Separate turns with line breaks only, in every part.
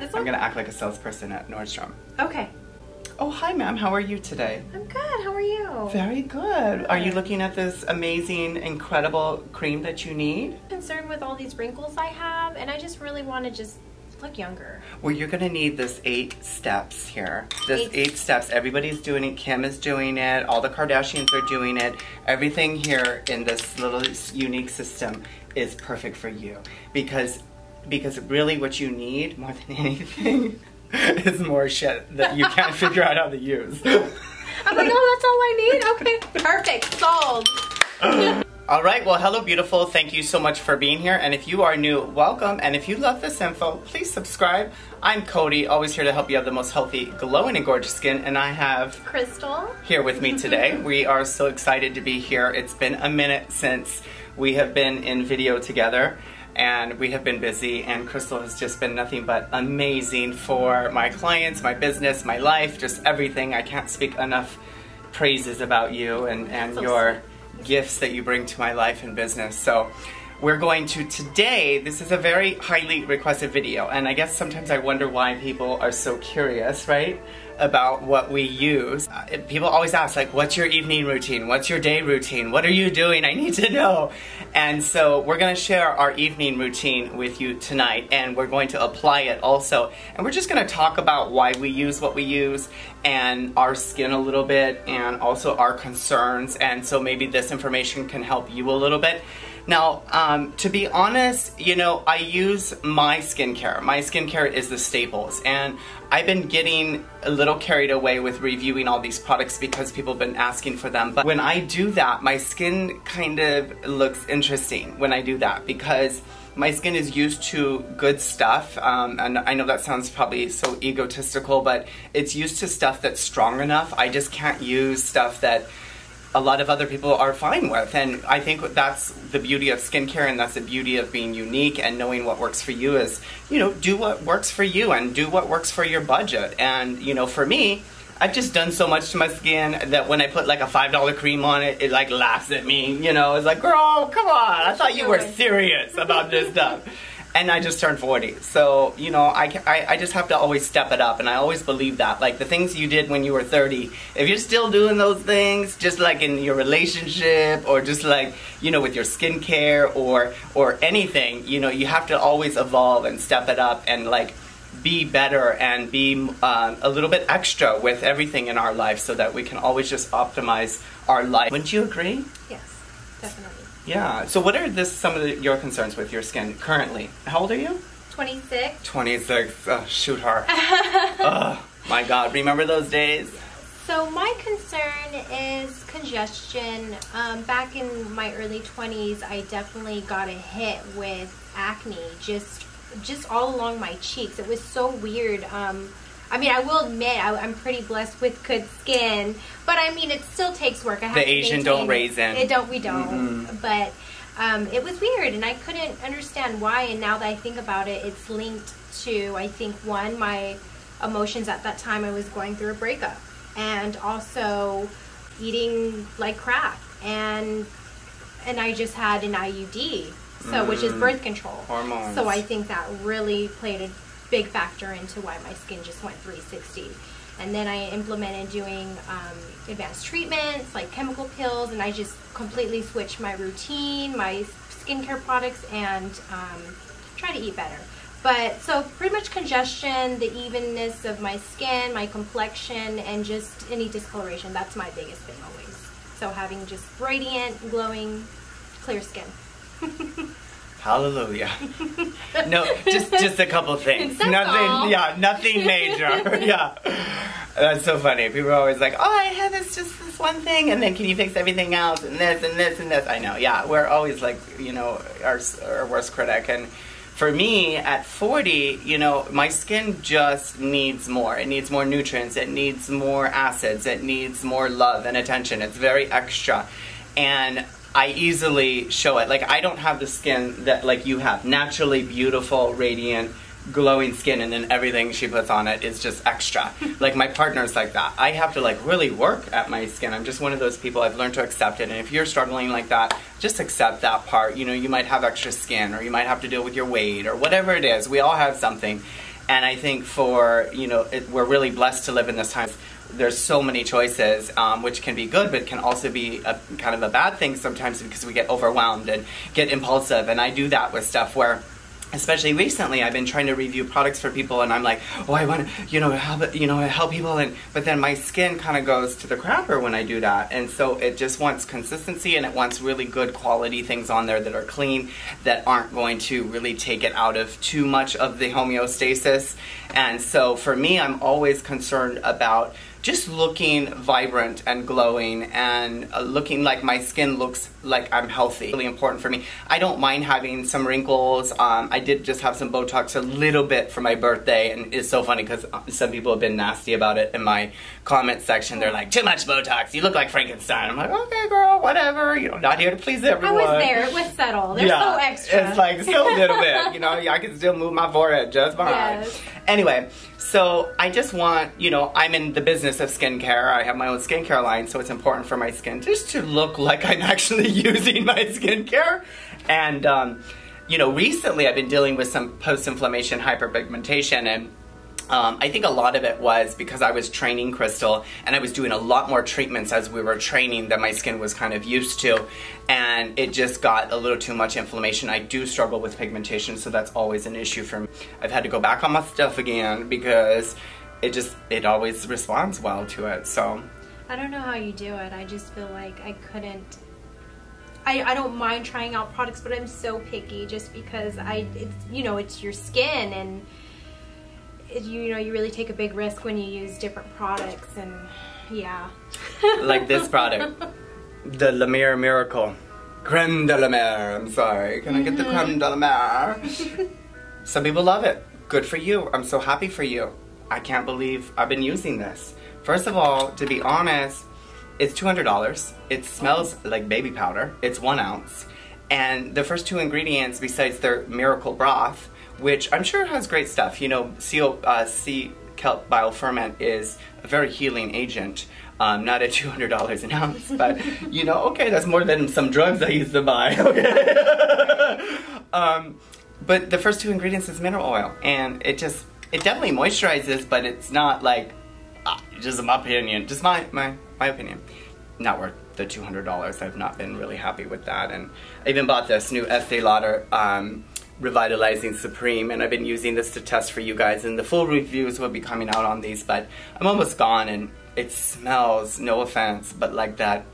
This one?
I'm gonna act like a salesperson at Nordstrom.
Okay.
Oh, hi ma'am, how are you today?
I'm good, how are you?
Very good. Are you looking at this amazing, incredible cream that you need?
I'm concerned with all these wrinkles I have, and I just really want to just look younger.
Well, you're gonna need this 8 steps here. This 8 steps, everybody's doing it. Kim is doing it, all the Kardashians are doing it. Everything here in this little unique system is perfect for you. Because really what you need more than anything is more shit that you can't figure out how to use.
I'm like, oh, that's all I need? Okay, perfect, sold.
All right, well, hello, beautiful. Thank you so much for being here. And if you are new, welcome. And if you love this info, please subscribe. I'm Cody, always here to help you have the most healthy, glowing, and gorgeous skin. And I have
Crystal
here with me today. We are so excited to be here. It's been a minute since we have been in video together. And we have been busy, and Crystal has just been nothing but amazing for my clients, my business, my life, just everything. I can't speak enough praises about you and your gifts that you bring to my life and business. So we're going to today, this is a very highly requested video, and I guess sometimes I wonder why people are so curious, right, about what we use. People always ask, like, what's your evening routine? What's your day routine? What are you doing? I need to know. And so we're gonna share our evening routine with you tonight, and we're going to apply it also. And we're just gonna talk about why we use what we use, and our skin a little bit, and also our concerns. And so maybe this information can help you a little bit. Now, to be honest, you know, I use my skincare. My skincare is the staples, and I've been getting a little carried away with reviewing all these products because people have been asking for them. But when I do that, my skin kind of looks interesting when I do that because my skin is used to good stuff, and I know that sounds probably so egotistical, but it's used to stuff that's strong enough. I just can't use stuff that a lot of other people are fine with, and I think that's the beauty of skincare, and that's the beauty of being unique and knowing what works for you is, you know, do what works for you and do what works for your budget. And, you know, for me, I've just done so much to my skin that when I put like a $5 cream on it, it like laughs at me, you know, it's like, girl, come on, I thought you were serious about this stuff. And I just turned 40, so, you know, I just have to always step it up, and I always believe that. Like, the things you did when you were 30, if you're still doing those things, just like in your relationship, or just like, you know, with your skincare, or anything, you know, you have to always evolve and step it up, and like, be better, and be a little bit extra with everything in our life, so that we can always just optimize our life. Wouldn't you agree?
Yes, definitely.
Yeah, so what are some of your concerns with your skin currently? How old are you?
26.
26, shoot her. Oh, my God, remember those days?
So my concern is congestion. Back in my early 20s, I definitely got a hit with acne, just all along my cheeks. It was so weird. I mean, I will admit, I'm pretty blessed with good skin, but I mean, it still takes work. I have
the Asian don't raise in.
We don't. But it was weird, and I couldn't understand why. And now that I think about it, it's linked to, I think, one, my emotions at that time. I was going through a breakup, and also eating like crap, and I just had an IUD, so which is birth control.
Hormones.
So I think that really played a big factor into why my skin just went 360. And then I implemented doing advanced treatments like chemical pills, and I just completely switched my routine, my skincare products, and try to eat better. But so pretty much congestion, the evenness of my skin, my complexion, and just any discoloration. That's my biggest thing always. So having just radiant, glowing, clear skin.
Hallelujah. No, just a couple things. Nothing major. Yeah. That's so funny. People are always like, oh, I have this one thing, and then can you fix everything else, and this, and this, and this. I know, yeah. We're always like, you know, our worst critic. And for me, at 40, you know, my skin just needs more. It needs more nutrients. It needs more acids. It needs more love and attention. It's very extra. And I easily show it. Like, I don't have the skin that like you have. Naturally beautiful, radiant, glowing skin, and then everything she puts on it is just extra. Like, my partner's like that. I have to like really work at my skin. I'm just one of those people. I've learned to accept it. And if you're struggling like that, just accept that part. You know, you might have extra skin, or you might have to deal with your weight, or whatever it is. We all have something. And I think for, you know, we're really blessed to live in this time. There's so many choices, which can be good, but can also be kind of a bad thing sometimes because we get overwhelmed and get impulsive. And I do that with stuff where, especially recently, I've been trying to review products for people, and I'm like, oh, I want to, help people, but then my skin kind of goes to the crapper when I do that, and so it just wants consistency, and it wants really good quality things on there that are clean, that aren't going to really take it out of too much of the homeostasis. And so for me, I'm always concerned about just looking vibrant and glowing and looking like my skin looks like I'm healthy. Really important for me. I don't mind having some wrinkles. I did just have some Botox a little bit for my birthday, and it's so funny because some people have been nasty about it in my comment section. They're like, too much Botox, you look like Frankenstein. I'm like, okay girl, whatever, not here to please everyone.
I was there, it was subtle. They're so extra.
It's like still a little bit, I can still move my forehead just fine.
Yes.
Anyway, so I just want, I'm in the business of skincare. I have my own skincare line, so it's important for my skin just to look like I'm actually using my skincare. And, recently I've been dealing with some post-inflammation hyperpigmentation, and I think a lot of it was because I was training Crystal, and I was doing a lot more treatments as we were training than my skin was kind of used to, and it just got a little too much inflammation. I do struggle with pigmentation, so that's always an issue for me. I've had to go back on my stuff again because it always responds well to it. So
I don't know how you do it. I just feel like I couldn't. I don't mind trying out products, but I'm so picky just because it's your skin, and you really take a big risk when you use different products, and yeah.
Like this product, the La Mer Miracle. Creme de la Mer, I'm sorry. Can I get the creme de la Mer? Some people love it. Good for you. I'm so happy for you. I can't believe I've been using this. First of all, to be honest, it's $200. It smells like baby powder. It's 1 ounce. And the first 2 ingredients, besides their miracle broth, which I'm sure has great stuff. Sea kelp bioferment is a very healing agent. Not at $200 an ounce, but okay, that's more than some drugs I used to buy. Okay. But the first 2 ingredients is mineral oil, and it definitely moisturizes, but it's not like, just my opinion, just my opinion, not worth the $200. I've not been really happy with that, and I even bought this new Estee Lauder Revitalizing Supreme, and I've been using this to test for you guys, and the full reviews will be coming out on these, but I'm almost gone, and it smells, no offense, but like that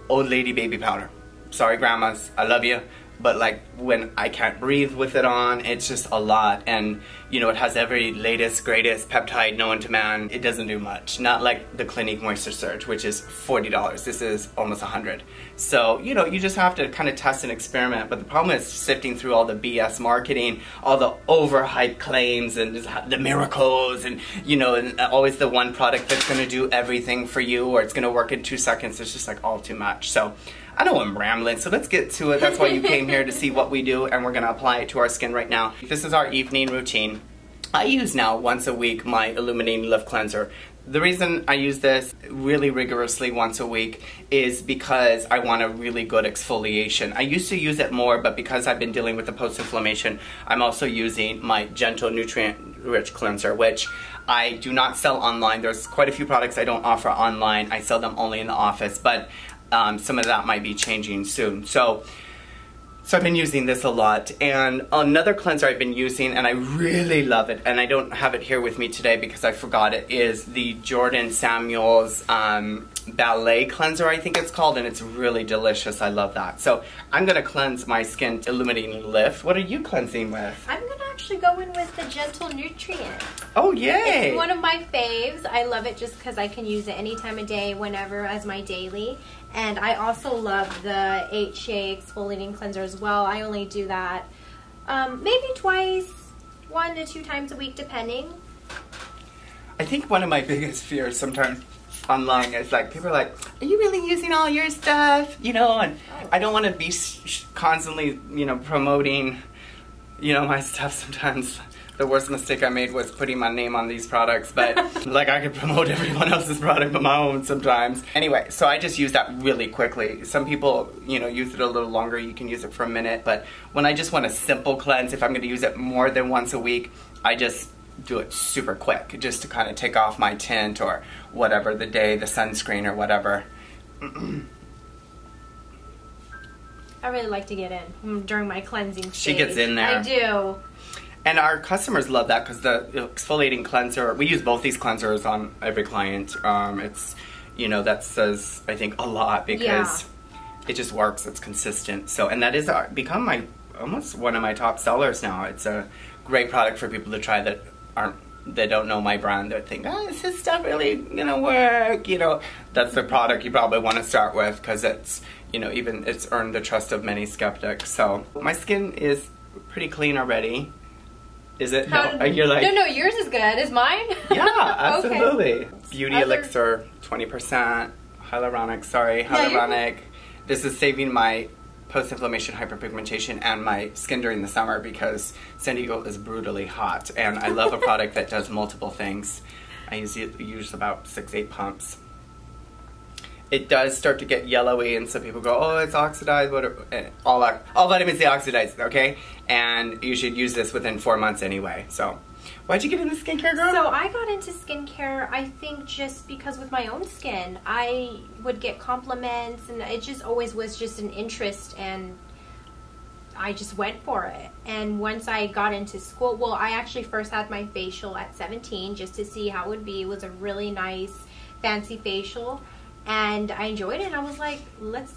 old lady baby powder. Sorry grandmas, I love you, but like when I can't breathe with it on, it's just a lot. And it has every latest, greatest peptide known to man. It doesn't do much. Not like the Clinique Moisture Surge, which is $40. This is almost $100. So, you just have to kind of test and experiment. But the problem is sifting through all the BS marketing, all the overhyped claims, and the miracles, and, and always the one product that's going to do everything for you, or it's going to work in 2 seconds. It's just like all too much. So I know I'm rambling, so let's get to it. That's why you came here, to see what we do, and we're going to apply it to our skin right now. This is our evening routine. I use now once a week my Illuminating Lift Cleanser. The reason I use this really rigorously once a week is because I want a really good exfoliation. I used to use it more, but because I've been dealing with the post-inflammation, I'm also using my Gentle Nutrient-Rich Cleanser, which I do not sell online. There's quite a few products I don't offer online. I sell them only in the office, but some of that might be changing soon. So I've been using this a lot. And another cleanser I've been using, and I really love it, and I don't have it here with me today because I forgot it, is the Jordan Samuels Ballet Cleanser, I think it's called, and it's really delicious. I love that. So I'm going to cleanse my skin, Illuminating Lift. What are you cleansing with?
I'm going to actually go in with the Gentle Nutrient.
Oh, yay!
It's one of my faves. I love it just because I can use it any time of day, whenever, as my daily. And I also love the HA Exfoliating Cleanser as well. I only do that maybe twice, 1 to 2 times a week, depending.
I think one of my biggest fears sometimes online is like, people are like, are you really using all your stuff? And I don't want to be constantly, promoting, my stuff sometimes. The worst mistake I made was putting my name on these products, but like I could promote everyone else's product but my own sometimes. Anyway, so I just use that really quickly. Some people, use it a little longer. You can use it for a minute, but when I just want a simple cleanse, if I'm going to use it more than once a week, I just do it super quick, just to kind of take off my tint or whatever the day, the sunscreen or whatever.
I really like to get in during my cleansing stage.
She gets in there.
I do.
And our customers love that because the exfoliating cleanser, we use both these cleansers on every client. It's, you know, that says, I think, a lot because it just works. It's consistent. So, and that is become almost one of my top sellers now. It's a great product for people to try that they don't know my brand. They think, oh, is this stuff really gonna work? You know, that's the product you probably want to start with because it's, you know, even it's earned the trust of many skeptics. So my skin is pretty clean already. Is it? No, you're like,
no, yours is good. Is mine?
Yeah, absolutely.
Okay.
Beauty Elixir, 20%. Hyaluronic. This is saving my post-inflammation hyperpigmentation and my skin during the summer because San Diego is brutally hot. And I love a product that does multiple things. I use about 6-8 pumps. It does start to get yellowy, and some people go, oh, it's oxidized, whatever. All vitamin C oxidized, okay? And you should use this within 4 months anyway. So, why'd you get into skincare, girl?
So I got into skincare, I think, just because with my own skin, I would get compliments, and it just always was just an interest, and I just went for it. And once I got into school, well, I actually first had my facial at 17 just to see how it would be. It was a really nice, fancy facial. And I enjoyed it, and I was like, let's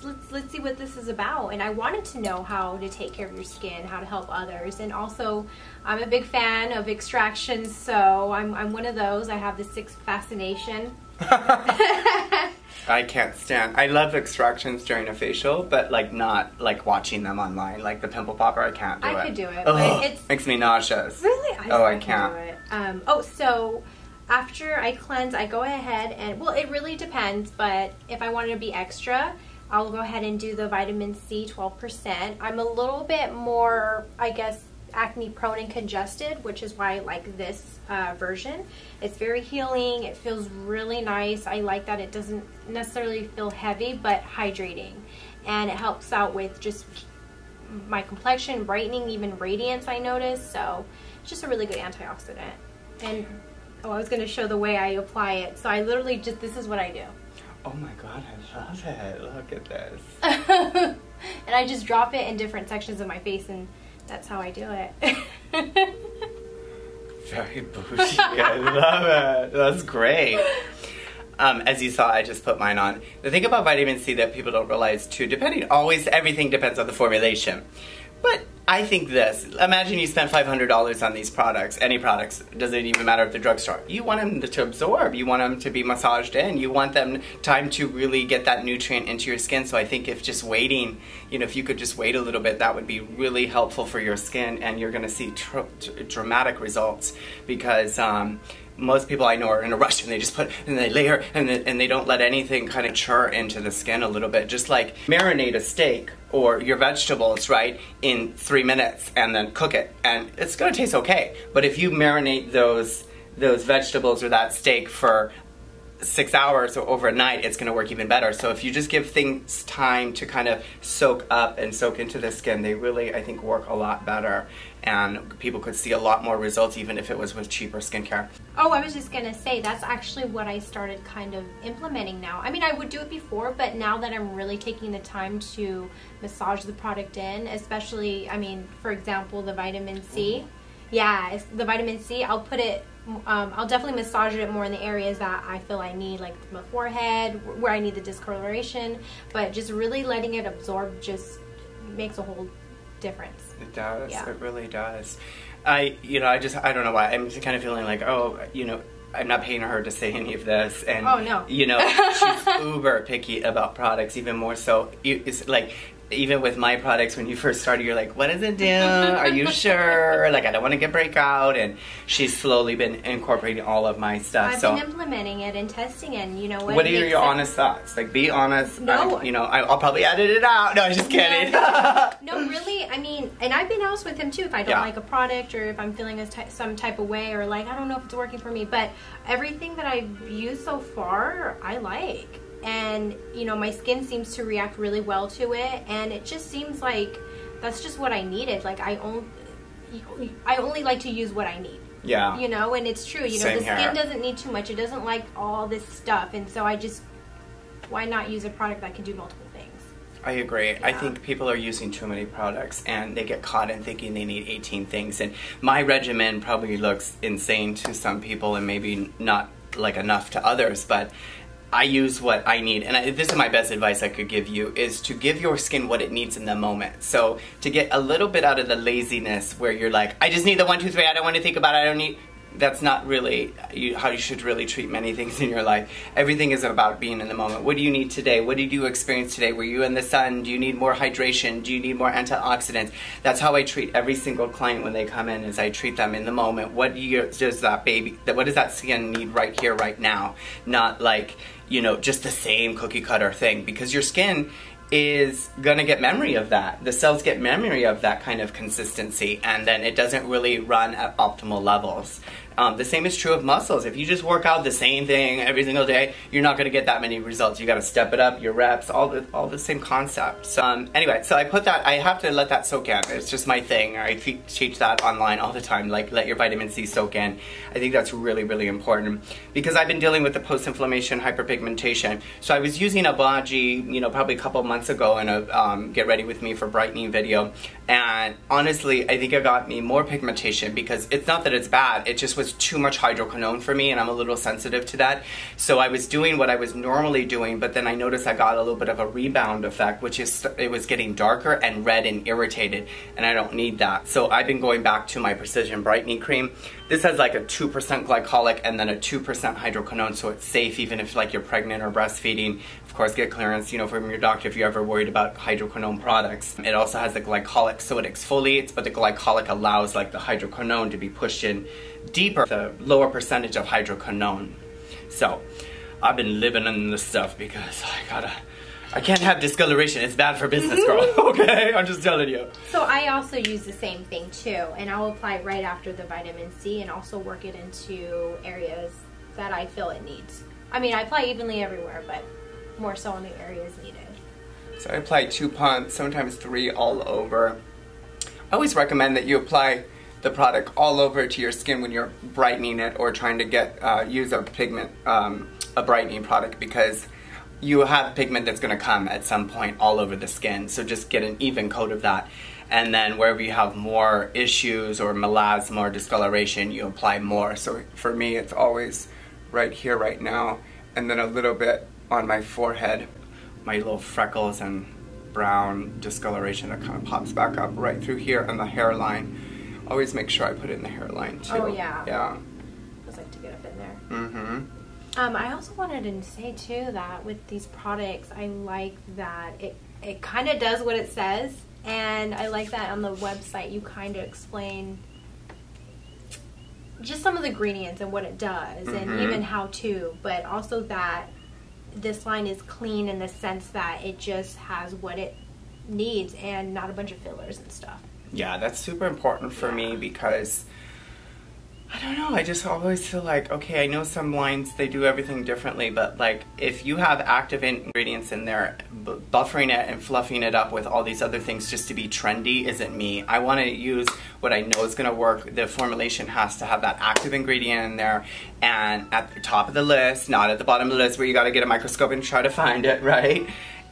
see what this is about. And I wanted to know how to take care of your skin, how to help others. And also, I'm a big fan of extractions, so I'm one of those. I have the 6th fascination.
I can't stand. I love extractions during a facial, but like not like watching them online. Like the pimple popper, I can't do it.
I could do it,
Ugh,
but it
makes me nauseous.
Really?
I can't.
Do it. So after I cleanse, I go ahead and, well, it really depends, but if I wanted to be extra, I'll go ahead and do the vitamin C 12%. I'm a little bit more, I guess, acne prone and congested, which is why I like this version. It's very healing. It feels really nice. I like that it doesn't necessarily feel heavy, but hydrating. And it helps out with just my complexion, brightening, even radiance, I noticed. So it's just a really good antioxidant. And oh, I was going to show the way I apply it. So I literally just, this is what I do.
Oh my God, I love it. Look at this.
And I just drop it in different sections of my face, and that's how I do it.
Very bougie. I love it. That's great. As you saw, I just put mine on. The thing about vitamin C that people don't realize too, everything depends on the formulation. But I think this, imagine you spend $500 on these products, any products, doesn't even matter at the drugstore. You want them to absorb, you want them to be massaged in, you want them time to really get that nutrient into your skin. So I think if just waiting, you know, if you could just wait a little bit, that would be really helpful for your skin, and you're gonna see dramatic results because most people I know are in a rush and they just put, and they layer, and they don't let anything kind of chur into the skin a little bit. Just like marinate a steak or your vegetables, right, in 3 minutes and then cook it. And it's gonna taste okay. But if you marinate those vegetables or that steak for 6 hours or overnight, it's going to work even better. So if you just give things time to kind of soak up and soak into the skin, they really, I think, work a lot better. And people could see a lot more results even if it was with cheaper skincare.
Oh, I was just going to say, that's actually what I started kind of implementing now. I mean, I would do it before, but now that I'm really taking the time to massage the product in, especially, I mean, for example, the vitamin C. Mm-hmm. Yeah, the vitamin C, I'll put it, I'll definitely massage it more in the areas that I feel I need, like my forehead, where I need the discoloration, but just really letting it absorb just makes a whole difference.
It does.
Yeah.
It really does. I don't know why. I'm just kind of feeling like, oh, you know, I'm not paying her to say any of this. And,
oh, no.
You know, she's uber picky about products, even more so. It's like, even with my products, when you first started, you're like, what does it do? Are you sure? Like, I don't want to get breakout. And she's slowly been incorporating all of my stuff.
I've been implementing it and testing it, and you know what?
What are your honest thoughts? Like, be honest.
No.
You know, I'll probably edit it out. No, I'm just kidding.
No, really, I mean, and I've been honest with him too. If I don't like a product, or if I'm feeling some type of way, or like, I don't know if it's working for me. But everything that I've used so far, I like. And, you know, my skin seems to react really well to it, and it just seems like that's just what I needed. Like, I only like to use what I need.
Yeah.
You know, and it's true. You know,
Same
the skin
here.
doesn't need too much. It doesn't like all this stuff. And so why not use a product that can do multiple things?
I agree.
Yeah.
I think people are using too many products and they get caught in thinking they need 18 things. And my regimen probably looks insane to some people and maybe not like enough to others, but I use what I need. And this is my best advice I could give you, is to give your skin what it needs in the moment. So to get a little bit out of the laziness where you're like, I just need the 1, 2, 3, I don't want to think about it, I don't need... That's not really how you should really treat many things in your life. Everything is about being in the moment. What do you need today? What did you experience today? Were you in the sun? Do you need more hydration? Do you need more antioxidants? That's how I treat every single client when they come in, is I treat them in the moment. What does that skin need right here, right now? Not like, you know, just the same cookie cutter thing, because your skin is gonna get memory of that. The cells get memory of that kind of consistency, and then it doesn't really run at optimal levels. The same is true of muscles. If you just work out the same thing every single day, you're not going to get that many results. You got to step it up, your reps, all the same concepts. Anyway, so I have to let that soak in. It's just my thing. I teach that online all the time, like let your vitamin C soak in. I think that's really, really important, because I've been dealing with the post-inflammation hyperpigmentation. So I was using a Baji, you know, probably a couple months ago in a Get Ready With Me for Brightening video. And honestly, I think it got me more pigmentation, because it's not that it's bad, it just was too much hydroquinone for me, and I'm a little sensitive to that. So I was doing what I was normally doing, but then I noticed I got a little bit of a rebound effect, which is it was getting darker and red and irritated, and I don't need that. So I've been going back to my Precision Brightening Cream. This has like a 2% glycolic and then a 2% hydroquinone, so it's safe even if like you're pregnant or breastfeeding. Of course, get clearance, you know, from your doctor if you're ever worried about hydroquinone products. It also has the glycolic, so it exfoliates, but the glycolic allows like the hydroquinone to be pushed in deeper, the lower percentage of hydroquinone. So I've been living in this stuff because I can't have discoloration. It's bad for business, girl. Okay, I'm just telling you.
So I also use the same thing too, and I'll apply it right after the vitamin C and also work it into areas that I feel it needs. I mean, I apply evenly everywhere, but more so in the areas needed.
So I apply 2 pumps, sometimes 3 all over. I always recommend that you apply the product all over to your skin when you're brightening it or trying to use a pigment, a brightening product, because you have pigment that's going to come at some point all over the skin. So just get an even coat of that. And then wherever you have more issues or melasma or discoloration, you apply more. So for me, it's always right here, right now, and then a little bit on my forehead, my little freckles and brown discoloration that kind of pops back up right through here and the hairline. Always make sure I put it in the hairline too.
Oh yeah.
Yeah.
I just like to get up in there.
Mm-hmm.
I also wanted to say too that with these products, I like that it kind of does what it says, and I like that on the website you kind of explain just some of the ingredients and what it does, and even how to, but also that this line is clean in the sense that it just has what it needs and not a bunch of fillers and stuff.
Yeah, that's super important for me, because I don't know, I just always feel like, okay, I know some lines, they do everything differently, but like if you have active ingredients in there, buffering it and fluffing it up with all these other things just to be trendy isn't me. I want to use what I know is going to work. The formulation has to have that active ingredient in there, and at the top of the list, not at the bottom of the list where you got to get a microscope and try to find it, right?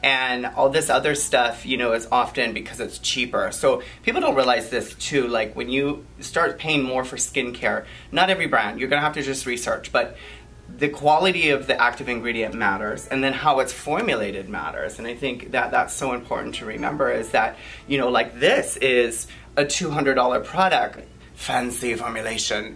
And all this other stuff, you know, is often because it's cheaper. So people don't realize this too, like when you start paying more for skincare, not every brand, you're gonna have to just research, but the quality of the active ingredient matters, and then how it's formulated matters. And I think that that's so important to remember, is that, you know, like this is a $200 product, fancy formulation.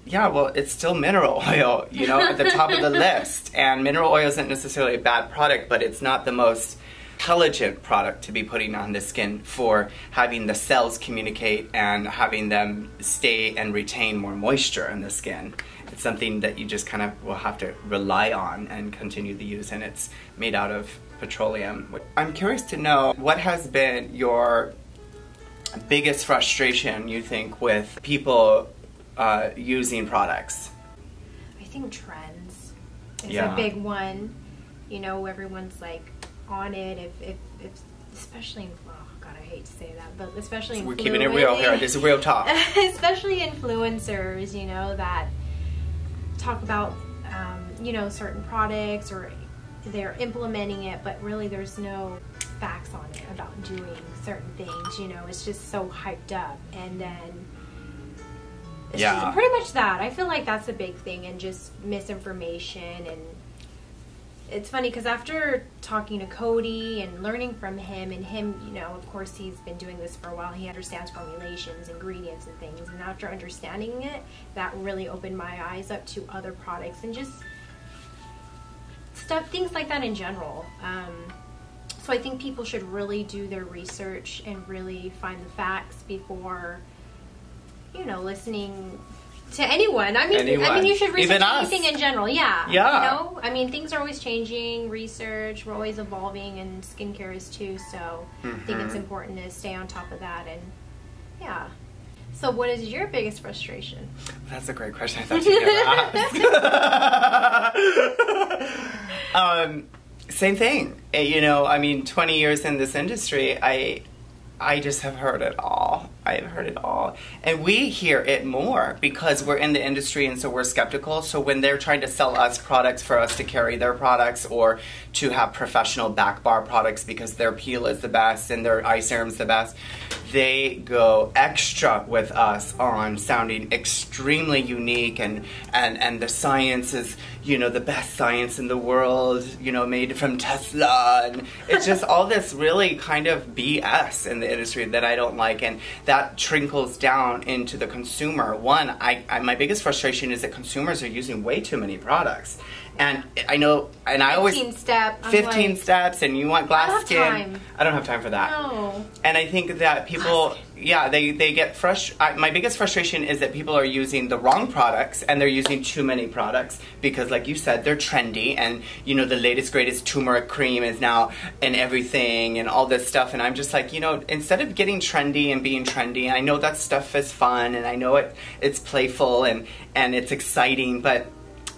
Yeah, well, it's still mineral oil, you know, at the top of the list. And mineral oil isn't necessarily a bad product, but it's not the most intelligent product to be putting on the skin for having the cells communicate and having them stay and retain more moisture in the skin. It's something that you just kind of will have to rely on and continue to use, and it's made out of petroleum. I'm curious to know, what has been your biggest frustration, you think, with people using products?
I think trends is
Yeah.
a big one. You know, everyone's like on it. If especially, oh god, I hate to say that, but especially
we're keeping it real here. This is real talk.
Especially influencers, you know, that talk about, you know, certain products, or they're implementing it, but really there's no facts on it about doing certain things. You know, it's just so hyped up, and then it's just pretty much that. I feel like that's a big thing, and just misinformation. And it's funny because after talking to Cody and learning from him, and him, you know, of course he's been doing this for a while, he understands formulations, ingredients and things, and after understanding it, that really opened my eyes up to other products and just stuff, things like that in general. So I think people should really do their research and really find the facts before, you know, listening to anyone. I mean, you should research anything in general. Yeah. You know, I mean, things are always changing. Research, we're always evolving, and skincare is too. So I think it's important to stay on top of that. And yeah. So what is your biggest frustration?
That's a great question. I thought you were going to ask. Same thing. You know, I mean, 20 years in this industry, I just have heard it all. I have heard it all. And we hear it more because we're in the industry, and so we're skeptical. So when they're trying to sell us products for us to carry their products, or to have professional back bar products because their peel is the best and their eye serum's the best, they go extra with us on sounding extremely unique, and the science is, you know, the best science in the world, you know, made from Tesla. And it's just all this really kind of BS in the industry that I don't like, and that trickles down into the consumer. One, my biggest frustration is that consumers are using way too many products. And I know, and I always 15 steps, and you want glass skin. I don't have time for that.
No.
And I think that people, they get frustrated. My biggest frustration is that people are using the wrong products, and they're using too many products because, like you said, they're trendy, and you know, the latest greatest turmeric cream is now in everything and all this stuff. And I'm just like, you know, instead of getting trendy and being trendy, I know that stuff is fun, and I know it's playful and it's exciting, but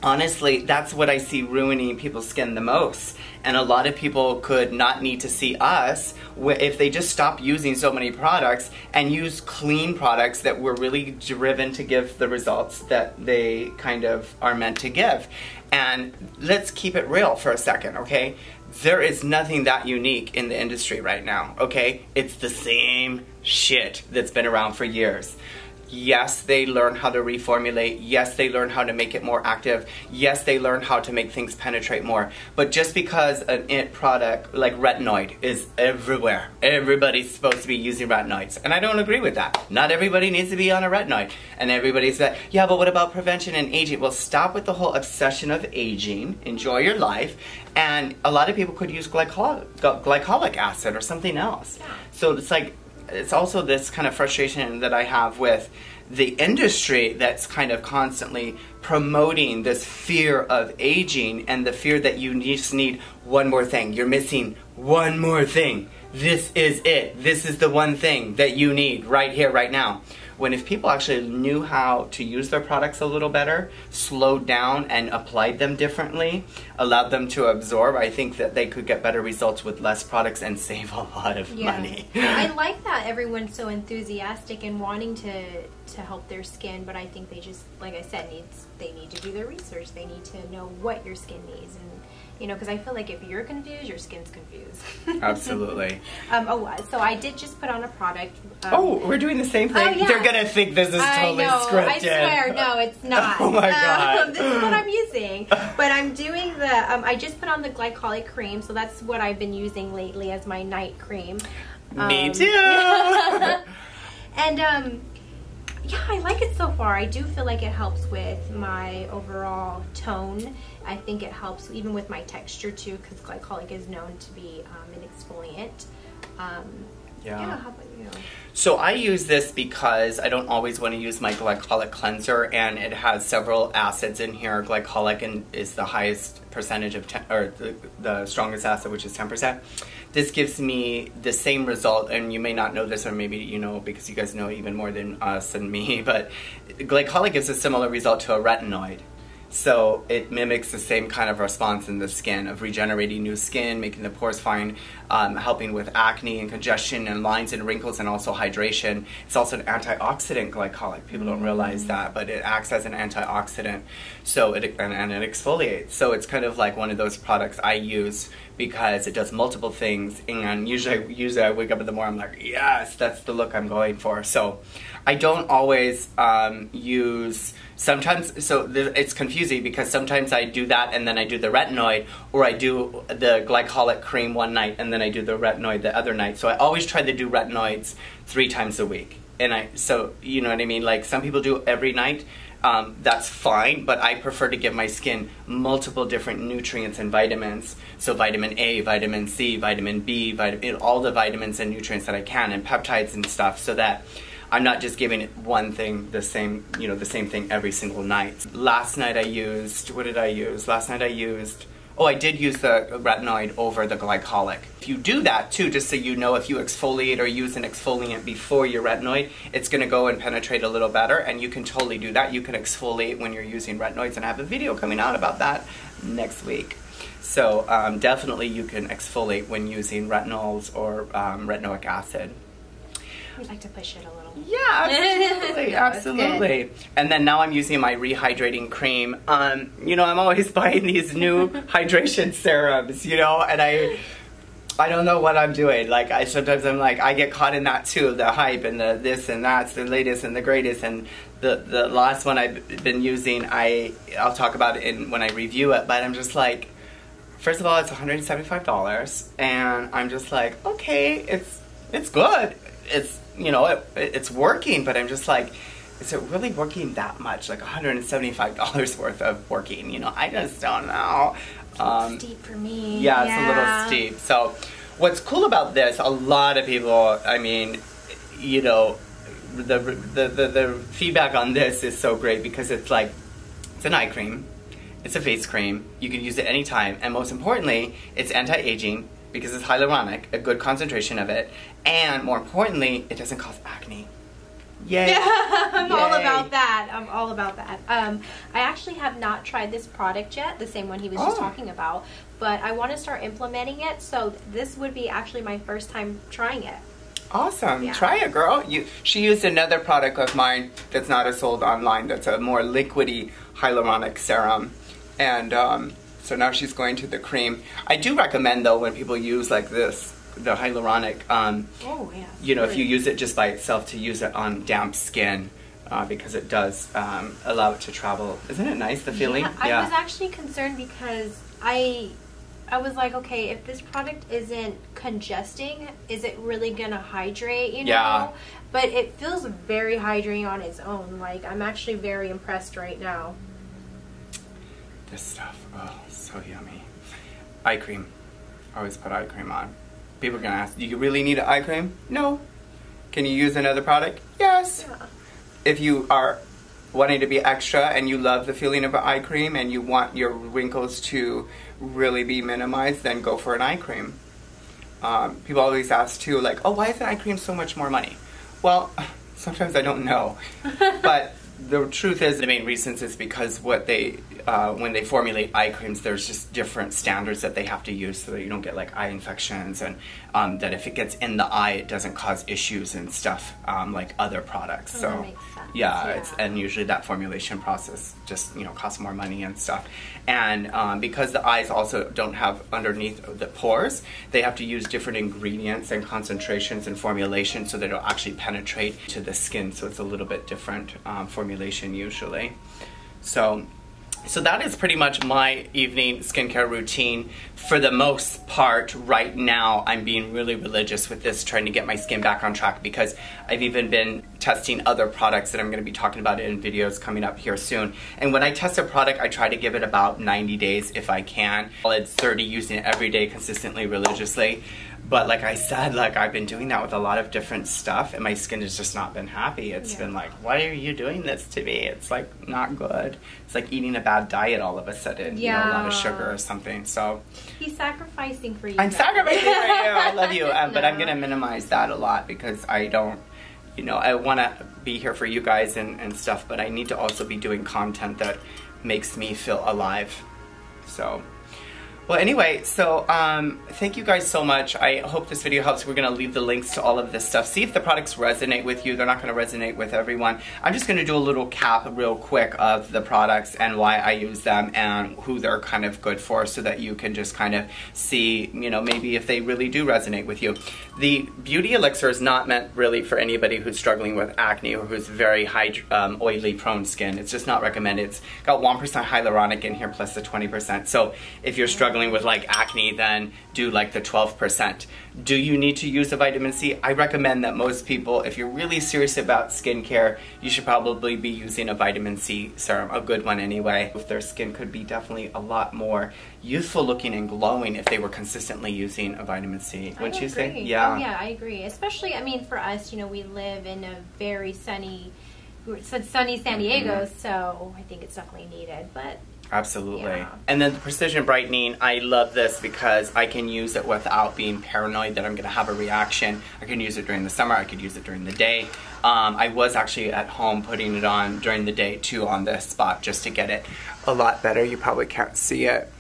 honestly, that's what I see ruining people's skin the most. And a lot of people could not need to see us if they just stop using so many products and use clean products that were really driven to give the results that they kind of are meant to give. And let's keep it real for a second, okay? There is nothing that unique in the industry right now, okay? It's the same shit that's been around for years. Yes, they learn how to reformulate. Yes, they learn how to make it more active. Yes, they learn how to make things penetrate more. But just because an it product like retinoid is everywhere, everybody's supposed to be using retinoids. And I don't agree with that. Not everybody needs to be on a retinoid. And everybody's like, yeah, but what about prevention and aging? Well, stop with the whole obsession of aging. Enjoy your life. And a lot of people could use glycolic acid or something else. So it's like, it's also this kind of frustration that I have with the industry that's kind of constantly promoting this fear of aging and the fear that you just need one more thing. You're missing one more thing. This is it. This is the one thing that you need right here, right now. When if people actually knew how to use their products a little better, slowed down and applied them differently, allowed them to absorb, I think that they could get better results with less products and save a lot of money.
I like that everyone's so enthusiastic and wanting to help their skin, but I think they just, like I said, they need to do their research. They need to know what your skin needs, and you know, because I feel like if you're confused, your skin's confused.
Absolutely.
So I did just put on a product.
We're doing the same thing?
Oh, yeah.
They're going to think this is totally scripted.
I swear, no, it's not.
Oh my God.
This is what I'm using. But I'm doing the, I just put on the glycolic cream, so that's what I've been using lately as my night cream.
Me too.
And, yeah, I like it so far. I do feel like it helps with my overall tone. I think it helps even with my texture too, because glycolic is known to be an exfoliant. Yeah, how about you?
So I use this because I don't always want to use my glycolic cleanser, and it has several acids in here. Glycolic is the highest percentage of, or the strongest acid, which is 10%. This gives me the same result, and you may not know this, or maybe you know because you guys know even more than us and me, but glycolic gives a similar result to a retinoid. So it mimics the same kind of response in the skin of regenerating new skin, making the pores fine, helping with acne and congestion and lines and wrinkles, and also hydration. It's also an antioxidant glycolic. People don't realize that, but it acts as an antioxidant. So and it exfoliates. So it's kind of like one of those products I use because it does multiple things. And usually I wake up in the morning, I'm like, yes, that's the look I'm going for. So I don't always use. Sometimes, so it's confusing because sometimes I do that and then I do the retinoid, or I do the glycolic cream one night and then I do the retinoid the other night. So I always try to do retinoids 3 times a week. And so you know what I mean? Like some people do every night. That's fine, but I prefer to give my skin multiple different nutrients and vitamins. So vitamin A, vitamin C, vitamin B, all the vitamins and nutrients that I can, and peptides and stuff, so that I'm not just giving it one thing, the same thing every single night. Last night I used, what did I use? Last night I used, I did use the retinoid over the glycolic. If you do that too, just so you know, if you exfoliate or use an exfoliant before your retinoid, it's gonna go and penetrate a little better, and you can totally do that. You can exfoliate when you're using retinoids, and I have a video coming out about that next week. So definitely you can exfoliate when using retinols or retinoic acid.
We'd like to push it a little.
Yeah, absolutely, absolutely. And then now I'm using my rehydrating cream. You know, I'm always buying these new hydration serums, you know, and I don't know what I'm doing. Like, sometimes I'm like, I get caught in that too, the hype and the this and that's the latest and the greatest. And the last one I've been using, I'll talk about it when I review it, but I'm just like, first of all, it's $175, and I'm just like, okay, it's good. It's, you know, it's working, but I'm just like, is it really working that much? Like $175 worth of working, you know? I just don't know.
It's steep for me.
Yeah, it's a little steep. So what's cool about this, a lot of people, I mean, you know, the feedback on this is so great because it's like, it's an eye cream, it's a face cream, you can use it anytime, and most importantly, it's anti-aging, because it's hyaluronic, a good concentration of it, and more importantly, it doesn't cause acne. Yay!
Yeah, I'm all about that. I'm all about that. I actually have not tried this product yet, the same one he was just talking about, but I want to start implementing it, so this would be actually my first time trying it.
Awesome.
Yeah.
Try it, girl. She used another product of mine that's not sold online, that's a more liquidy hyaluronic serum, and so now she's going to the cream. I do recommend, though, when people use like this, the hyaluronic, you know, if you use it just by itself, to use it on damp skin, because it does allow it to travel. Isn't it nice, the feeling?
Yeah, I was actually concerned because I was like, okay, if this product isn't congesting, is it really gonna hydrate, you know?
Yeah.
But it feels very hydrating on its own. Like, I'm actually very impressed right now.
This stuff, oh, so yummy. Eye cream. Always put eye cream on. People are gonna ask, do you really need an eye cream? No. Can you use another product? Yes.
Yeah.
If you are wanting to be extra and you love the feeling of an eye cream and you want your wrinkles to really be minimized, then go for an eye cream. People always ask too, like, oh, why is an eye cream so much more money? Well, sometimes I don't know. But the truth is, the main reasons is because what they, when they formulate eye creams, there's just different standards that they have to use so that you don't get like eye infections, and that if it gets in the eye, it doesn't cause issues and stuff like other products.
Oh,
so
that makes sense.
yeah, and usually that formulation process just, you know, costs more money and stuff. And because the eyes also don't have underneath the pores, they have to use different ingredients and concentrations and formulations so that it'll actually penetrate to the skin. So it's a little bit different formulation usually. So that is pretty much my evening skincare routine for the most part. Right now, I'm being really religious with this, trying to get my skin back on track, because I've even been testing other products that I'm going to be talking about in videos coming up here soon. And when I test a product, I try to give it about 90 days if I can. It's 30 using it every day consistently, religiously. But like I said, like I've been doing that with a lot of different stuff, and my skin has just not been happy. It's been like, why are you doing this to me? It's like not good. It's like eating a bad diet all of a sudden, you know, a lot of sugar or something. So
he's sacrificing for you.
I'm sacrificing for you. I love you. But I'm going to minimize that a lot, because I don't, you know, I want to be here for you guys and stuff, but I need to also be doing content that makes me feel alive. So, well, anyway, so thank you guys so much. I hope this video helps. We're going to leave the links to all of this stuff. See if the products resonate with you. They're not going to resonate with everyone. I'm just going to do a little cap real quick of the products and why I use them and who they're kind of good for, so that you can just kind of see, you know, maybe if they really do resonate with you. The Beauty Elixir is not meant really for anybody who's struggling with acne or who's very high oily prone skin. It's just not recommended. It's got 1% hyaluronic in here plus the 20%. So if you're struggling with like acne, then do like the 12%. Do you need to use a vitamin C? I recommend that most people, if you're really serious about skincare, you should probably be using a vitamin C serum, a good one anyway. If their skin could be definitely a lot more youthful looking and glowing if they were consistently using a vitamin C. Wouldn't you say?
Yeah. Oh, yeah, I agree. Especially, I mean, for us, you know, we live in a very sunny San Diego, so I think it's definitely needed. But
absolutely.
yeah.
And then the Precision Brightening, I love this because I can use it without being paranoid that I'm going to have a reaction. I can use it during the summer. I could use it during the day. I was actually at home putting it on during the day too on this spot just to get it a lot better. You probably can't see it,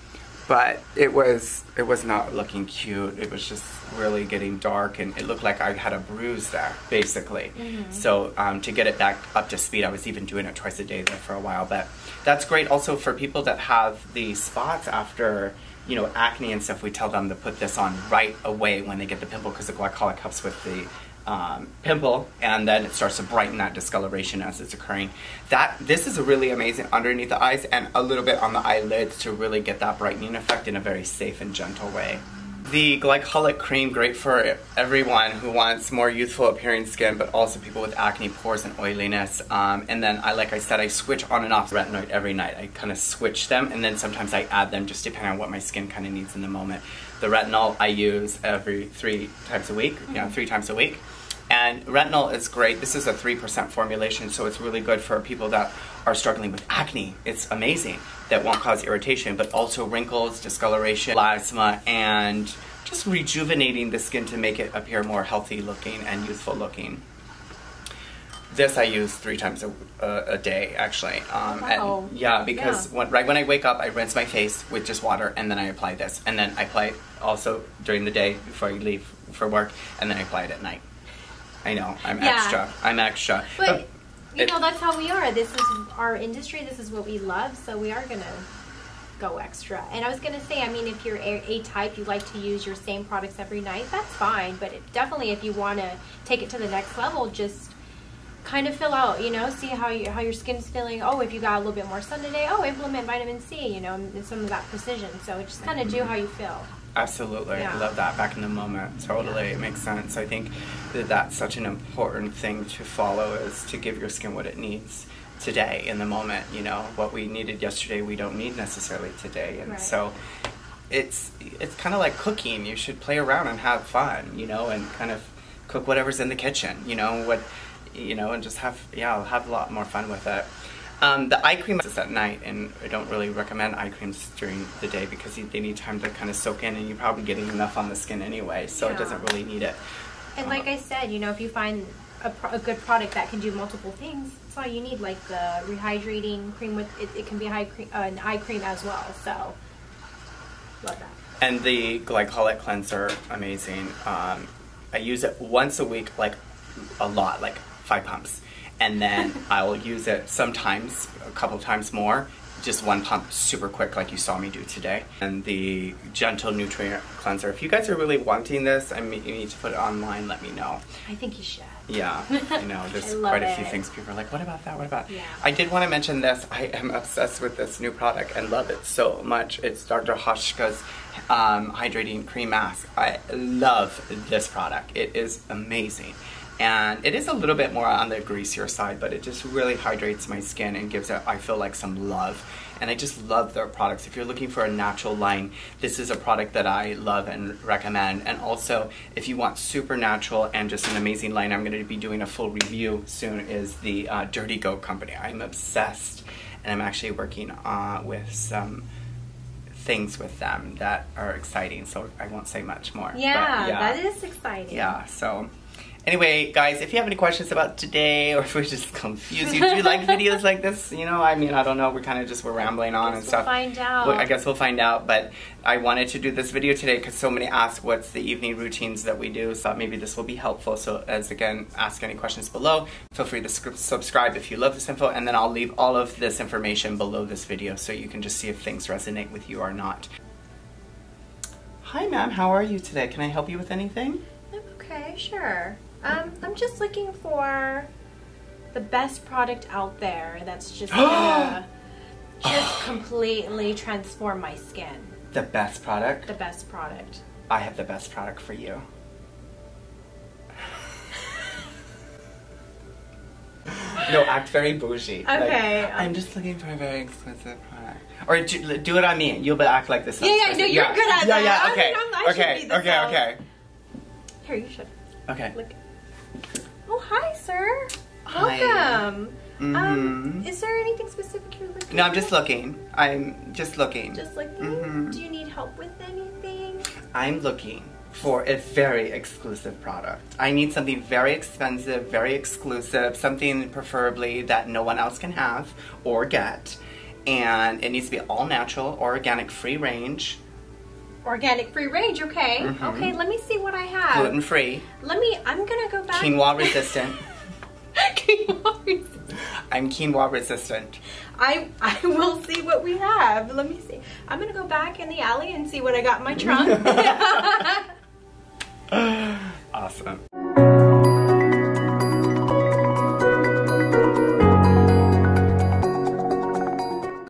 but it was not looking cute. It was just really getting dark, and it looked like I had a bruise there, basically. So to get it back up to speed, I was even doing it twice a day there for a while. But that's great also for people that have the spots after, you know, acne and stuff. We tell them to put this on right away when they get the pimple, because the glycolic helps with the pimple, and then it starts to brighten that discoloration as it's occurring. This is really amazing underneath the eyes and a little bit on the eyelids to really get that brightening effect in a very safe and gentle way. The glycolic cream, great for everyone who wants more youthful appearing skin, but also people with acne, pores, and oiliness. And then like I said, I switch on and off retinoid every night. I kind of switch them, and then sometimes I add them just depending on what my skin kind of needs in the moment. The retinol I use every 3 times a week, yeah, 3 times a week. And retinol is great. This is a 3% formulation, so it's really good for people that are struggling with acne. It's amazing. That won't cause irritation, but also wrinkles, discoloration, melasma, and just rejuvenating the skin to make it appear more healthy looking and youthful looking. This I use 3 times a day, actually.
Wow.
And yeah, because right when I wake up, I rinse my face with just water, and then I apply this. And then I apply it also during the day before I leave for work, and then I apply it at night. I know, I'm extra. I'm extra.
But you know, that's how we are. This is our industry. This is what we love. So we are going to go extra. And I was going to say, I mean, if you're A-type, you like to use your same products every night, that's fine. But definitely if you want to take it to the next level, just kind of fill out, you know, see how your skin's feeling. Oh, if you got a little bit more sun today, oh, implement vitamin C, you know, and some of that precision. So just kind of do how you feel.
Absolutely. Yeah. I love that. Back in the moment. Totally. It makes sense. I think that that's such an important thing to follow, is to give your skin what it needs today in the moment. You know, what we needed yesterday, we don't need necessarily today. And so it's kind of like cooking. You should play around and have fun, you know, and kind of cook whatever's in the kitchen, you know, and just have a lot more fun with it. The eye cream is at night, and I don't really recommend eye creams during the day because they need time to kind of soak in, and you're probably getting enough on the skin anyway, so it doesn't really need it.
And like I said, you know, if you find a good product that can do multiple things, that's all you need. Like the rehydrating cream with it can be an eye cream as well. So love that. And the glycolic cleanser, amazing. I use it once a week, like a lot, like 5 pumps. And then I'll use it sometimes, a couple times more, just 1 pump super quick like you saw me do today. And the Gentle Nutrient Cleanser. If you guys are really wanting this, you need to put it online, let me know. I think you should.
Yeah, I know. There's quite a few things people are like, what about that? What about? Yeah. I did want to mention this. I am obsessed with this new product and love it so much. It's Dr. Hoshka's Hydrating Cream Mask. I love this product. It is amazing. And it is a little bit more on the greasier side, but it just really hydrates my skin and gives it, I feel like, some love. And I just love their products. If you're looking for a natural line, this is a product that I love and recommend. And also, if you want super natural and just an amazing line, I'm going to be doing a full review soon, is the Dirty Goat company. I'm obsessed, and I'm actually working with some things with them that are exciting, so I won't say much more.
Yeah, but that is exciting.
Yeah, so Anyway, guys, if you have any questions about today, or if we're just confused, do you like videos like this? You know, I mean, I don't know. We're kind of just, we're rambling on and stuff.
We'll find out.
Well, I guess we'll find out. But I wanted to do this video today because so many ask what's the evening routines that we do. So thought maybe this will be helpful. So as again, ask any questions below. Feel free to subscribe if you love this info. And then I'll leave all of this information below this video so you can just see if things resonate with you or not. Hi, ma'am. How are you today? Can I help you with anything?
I'm okay, sure. I'm just looking for the best product out there that's just gonna just completely transform my skin.
The best product?
The best product.
I have the best product for you. No, act very bougie.
Okay.
Like, I'm just looking for a very expensive product. Or do it on me. You'll act like this.
Yeah, no, you're good at that.
Yeah, okay.
Okay. Here, you should.
Okay.
Look. Oh, hi, sir.
Hi.
Welcome. Is there anything specific you're looking for?
No, I'm just looking. I'm just looking.
Just looking? Do you need help with anything?
I'm looking for a very exclusive product. I need something very expensive, very exclusive, something preferably that no one else can have or get. And it needs to be all natural, organic, free range.
Organic free range, okay. Okay, let me see what I have.
Gluten free.
I'm gonna go back.
Quinoa resistant.
Quinoa resistant.
I'm quinoa resistant.
I will see what we have. Let me see. I'm gonna go back in the alley and see what I got in my trunk.
Awesome.